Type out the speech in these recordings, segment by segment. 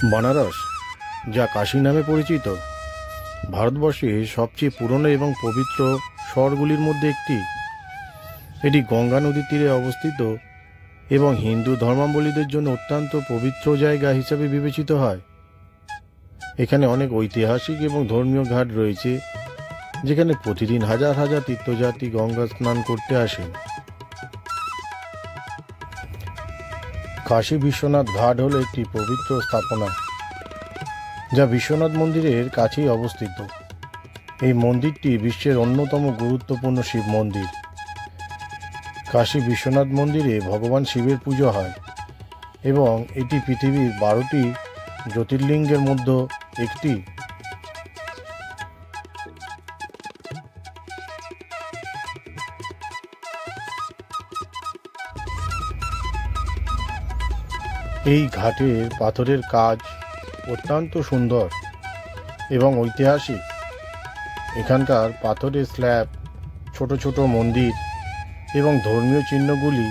বানারস, যা কাশী নামে পরিচিত, ভারতবর্ষের সবচেয়ে পুরনো এবং পবিত্র শহরগুলির মধ্যে একটি। এটি গঙ্গা নদীর তীরে অবস্থিত এবং হিন্দু ধর্মাবলম্বীদের জন্য অত্যন্ত পবিত্র জায়গা হিসাবে বিবেচিত হয়। এখানে অনেক ঐতিহাসিক এবং ধর্মীয় ঘাট রয়েছে, যেখানে প্রতিদিন হাজার হাজার তীর্থযাত্রী গঙ্গা স্নান করতে আসেন। কাশী বিশ্বনাথ ঘাট হল একটি পবিত্র স্থাপনা, যা বিশ্বনাথ মন্দিরের কাছেই অবস্থিত। এই মন্দিরটি বিশ্বের অন্যতম গুরুত্বপূর্ণ শিব মন্দির। কাশী বিশ্বনাথ মন্দিরে ভগবান শিবের পুজো হয় এবং এটি পৃথিবীর 12টি জ্যোতির্লিঙ্গের মধ্যে একটি। এই ঘাটের পাথরের কাজ অত্যন্ত সুন্দর এবং ঐতিহাসিক। এখানকার পাথরের স্ল্যাব, ছোট ছোট মন্দির এবং ধর্মীয় চিহ্নগুলি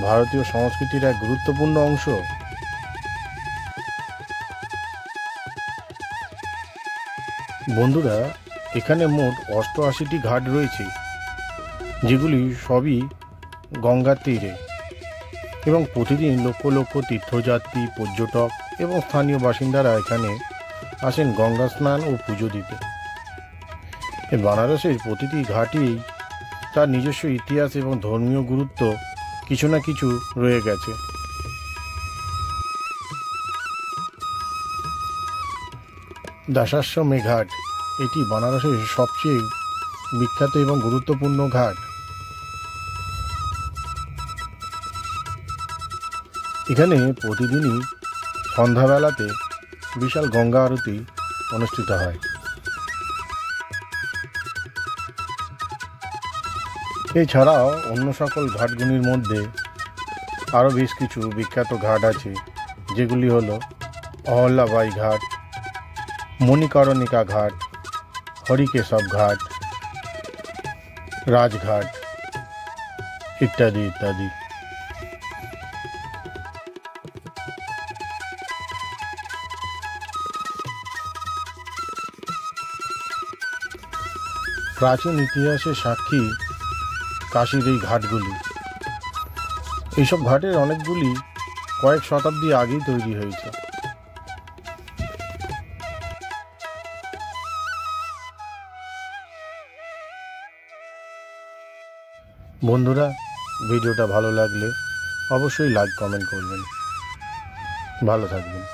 ভারতীয় সংস্কৃতির এক গুরুত্বপূর্ণ অংশ। বন্ধুরা, এখানে মোট 88টি ঘাট রয়েছে, যেগুলি সবই গঙ্গার তীরে, এবং প্রতিদিন লক্ষ লক্ষ তীর্থযাত্রী, পর্যটক এবং স্থানীয় বাসিন্দারা এখানে আসেন গঙ্গা স্নান ও পুজো দিতে। এই বানারসের প্রতিটি ঘাটই তার নিজস্ব ইতিহাস এবং ধর্মীয় গুরুত্ব কিছু না কিছু রয়ে গেছে। দশাশ্বমেধ ঘাট, এটি বানারসের সবচেয়ে বিখ্যাত এবং গুরুত্বপূর্ণ ঘাট। এখানে প্রতিদিনই সন্ধ্যাবেলাতে বিশাল গঙ্গা আরতি অনুষ্ঠিত হয়। এছাড়াও অন্য সকল ঘাটগুলির মধ্যে আরও বেশ কিছু বিখ্যাত ঘাট আছে, যেগুলি হল অহল্যাবাই ঘাট, মণিকর্ণিকা ঘাট, হরিকেশব ঘাট, রাজঘাট ইত্যাদি ইত্যাদি। প্রাচীন ইতিহাসের সাক্ষী কাশীর এই ঘাটগুলি। এইসব ঘাটের অনেকগুলি কয়েক শতাব্দী আগেই তৈরি হয়েছে। বন্ধুরা, ভিডিওটা ভালো লাগলে অবশ্যই লাইক কমেন্ট করবেন। ভালো থাকবেন।